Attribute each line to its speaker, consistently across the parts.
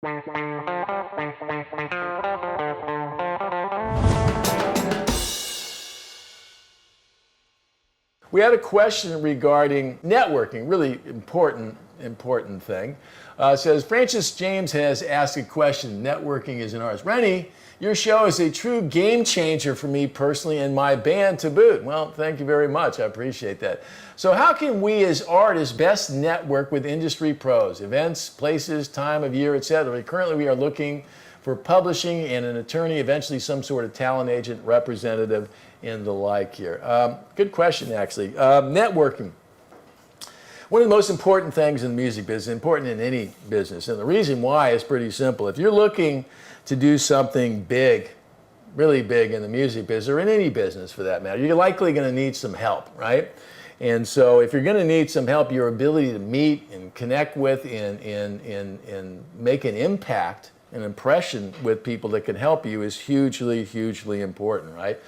Speaker 1: We had a question regarding networking, really important thing. Says, Francis James has asked a question, networking is an art. Rennie, your show is a true game changer for me personally and my band to boot. Well, thank you very much, I appreciate that. So how can we as artists best network with industry pros, events, places, time of year, etc.? Currently we are looking for publishing and an attorney, eventually some sort of talent agent representative and the like here. Good question, actually. Networking. One of the most important things in the music business, important in any business, and the reason why is pretty simple. If you're looking to do something big, really big in the music business, or in any business for that matter, you're likely going to need some help, right? And so if you're going to need some help, your ability to meet and connect with and make an impact, an impression with people that can help you is hugely, hugely important, right?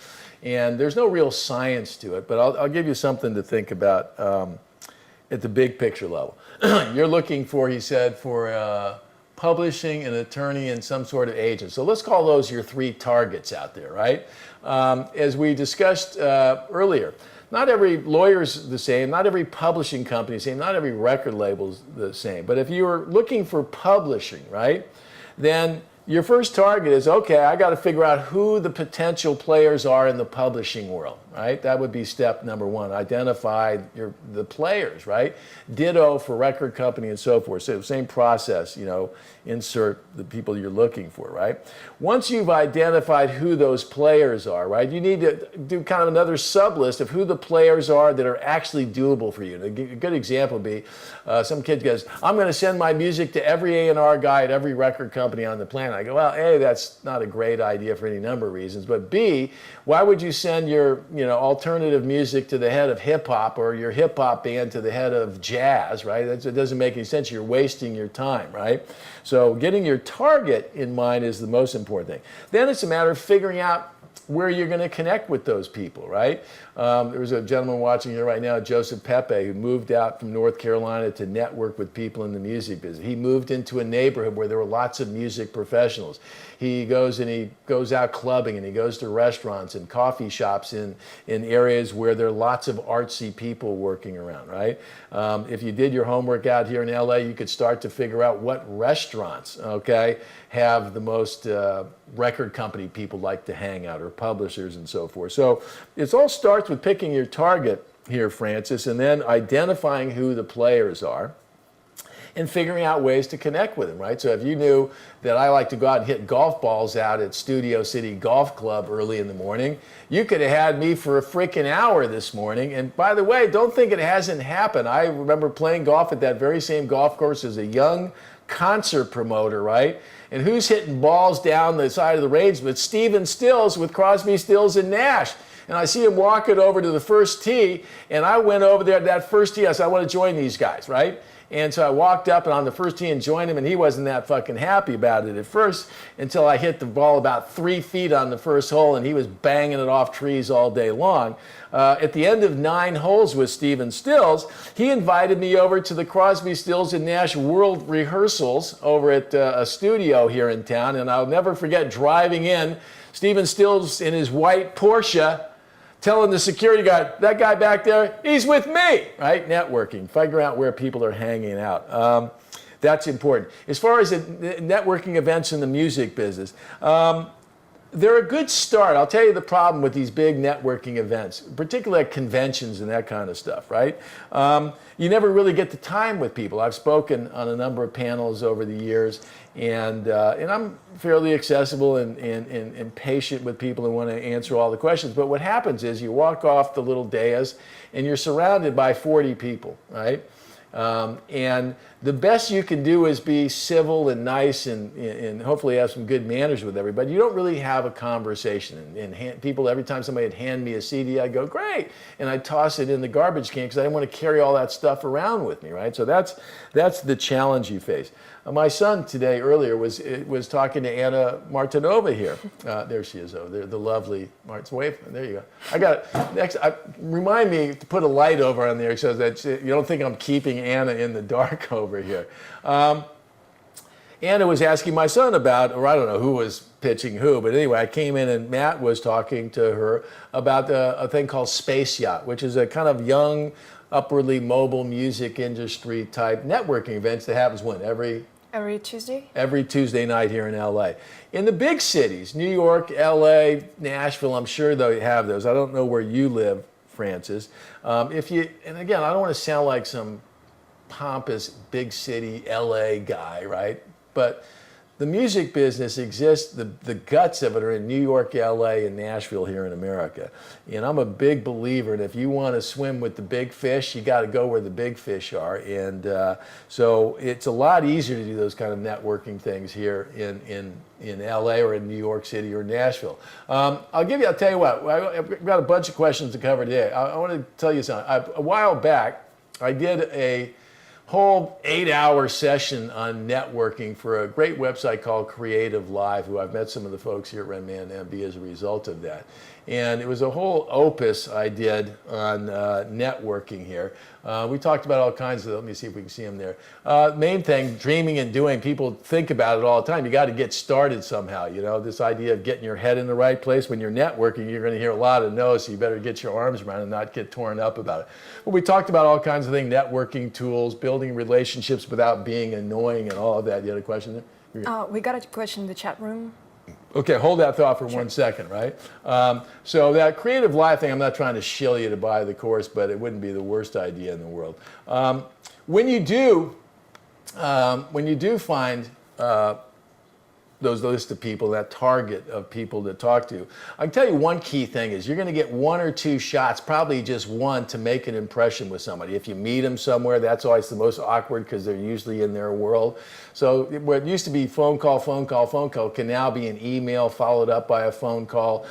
Speaker 1: And there's no real science to it, but I'll give you something to think about at the big picture level. You're looking for, he said, for publishing, an attorney, and some sort of agent. So let's call those your three targets out there, right? As we discussed earlier, not every lawyer's the same, not every publishing company is the same, not every record label's the same. But if you're looking for publishing, right, then your first target is, okay, I got to figure out who the potential players are in the publishing world, right? That would be step number one. Identify the players, right? Ditto for record company and so forth. So same process, you know, insert the people you're looking for, right? Once you've identified who those players are, right, you need to do kind of another sub-list of who the players are that are actually doable for you. And a good example would be some kid goes, I'm going to send my music to every A&R guy at every record company on the planet. I go, well, A, that's not a great idea for any number of reasons, but B, why would you send your, you know, alternative music to the head of hip-hop or your hip-hop band to the head of jazz, right? It doesn't make any sense. You're wasting your time, right? So getting your target in mind is the most important thing. Then it's a matter of figuring out where you're going to connect with those people, right? There's a gentleman watching here right now, Joseph Pepe, who moved out from North Carolina to network with people in the music business. He moved into a neighborhood where there were lots of music professionals. He goes out clubbing, and he goes to restaurants and coffee shops in areas where there are lots of artsy people working around, right? If you did your homework out here in LA, you could start to figure out what restaurants, okay, have the most record company people like to hang out, or publishers and so forth. So it all starts with picking your target here, Francis, and then identifying who the players are and figuring out ways to connect with them, right? So if you knew that I like to go out and hit golf balls out at Studio City Golf Club early in the morning, you could have had me for a freaking hour this morning. And by the way, don't think it hasn't happened. I remember playing golf at that very same golf course as a young concert promoter, right? And who's hitting balls down the side of the range? But Stephen Stills with Crosby, Stills, and Nash. And I see him walking over to the first tee, and I went over there at that first tee. I said, I want to join these guys, right? And so I walked up and on the first tee and joined him, and he wasn't that fucking happy about it at first until I hit the ball about 3 feet on the first hole, and he was banging it off trees all day long. At the end of 9 holes with Stephen Stills, he invited me over to the Crosby, Stills, and Nash World Rehearsals over at a studio here in town, and I'll never forget driving in, Stephen Stills in his white Porsche, telling the security guard, that guy back there, he's with me, right? Networking, figure out where people are hanging out. That's important. As far as the networking events in the music business, they're a good start. I'll tell you the problem with these big networking events, particularly at conventions and that kind of stuff, right? You never really get the time with people. I've spoken on a number of panels over the years, and I'm fairly accessible and patient with people who want to answer all the questions. But what happens is you walk off the little dais, and you're surrounded by 40 people, right? And the best you can do is be civil and nice and hopefully have some good manners with everybody. You don't really have a conversation. And people, every time somebody would hand me a CD, I'd go, great. And I'd toss it in the garbage can because I didn't want to carry all that stuff around with me, right? So that's the challenge you face. My son today, earlier, was talking to Anna Martinova here. There she is over there, the lovely Martin. Wave. There you go. I got it. Next, remind me to put a light over on there so that you don't think I'm keeping Anna in the dark over here. Anna was asking my son about, or I don't know who was pitching who, but anyway, I came in and Matt was talking to her about a thing called Space Yacht, which is a kind of young, upwardly mobile music industry type networking events that happens when?
Speaker 2: Every Tuesday?
Speaker 1: Every Tuesday night here in LA. In the big cities, New York, LA, Nashville, I'm sure they have those. I don't know where you live, Francis. And again, I don't want to sound like some pompous big city LA guy, right? But the music business exists, the guts of it are in New York, LA, and Nashville here in America. And I'm a big believer in if you want to swim with the big fish, you got to go where the big fish are. And so it's a lot easier to do those kind of networking things here in LA or in New York City or Nashville. I'll tell you what, I've got a bunch of questions to cover today. I want to tell you something. A while back, I did a whole 8-hour session on networking for a great website called Creative Live, who I've met some of the folks here at RenmanMB as a result of that. And it was a whole opus I did on networking here. We talked about all kinds of, let me see if we can see them there. Main thing, dreaming and doing, people think about it all the time. You got to get started somehow, you know, this idea of getting your head in the right place. When you're networking, you're going to hear a lot of no's, so you better get your arms around it and not get torn up about it. But we talked about all kinds of things, networking tools, building relationships without being annoying and all of that. You had a question there?
Speaker 2: We got a question in the chat room.
Speaker 1: Okay, hold that thought for 1 second, right? So that Creative Live thing, I'm not trying to shill you to buy the course, but it wouldn't be the worst idea in the world. When you do find those list of people, that target of people to talk to, I can tell you one key thing is you're going to get 1 or 2 shots, probably just one, to make an impression with somebody. If you meet them somewhere, that's always the most awkward because they're usually in their world. So what used to be phone call can now be an email followed up by a phone call.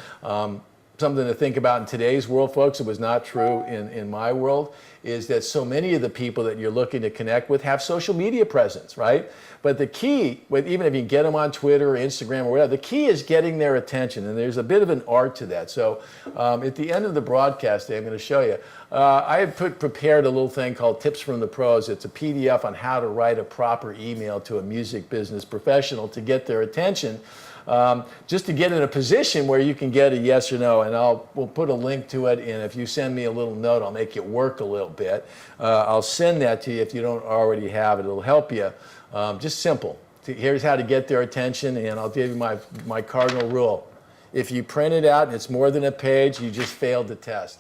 Speaker 1: Something to think about in today's world, folks, it was not true in my world, is that so many of the people that you're looking to connect with have social media presence, right? But the key, even if you get them on Twitter or Instagram or whatever, the key is getting their attention, and there's a bit of an art to that. So at the end of the broadcast today, I'm going to show you. I have prepared a little thing called Tips from the Pros. It's a PDF on how to write a proper email to a music business professional to get their attention. Just to get in a position where you can get a yes or no, and we'll put a link to it, and if you send me a little note, I'll make it work a little bit. I'll send that to you if you don't already have it. It'll help you. Just simple. Here's how to get their attention, and I'll give you my cardinal rule. If you print it out and it's more than a page, you just failed the test.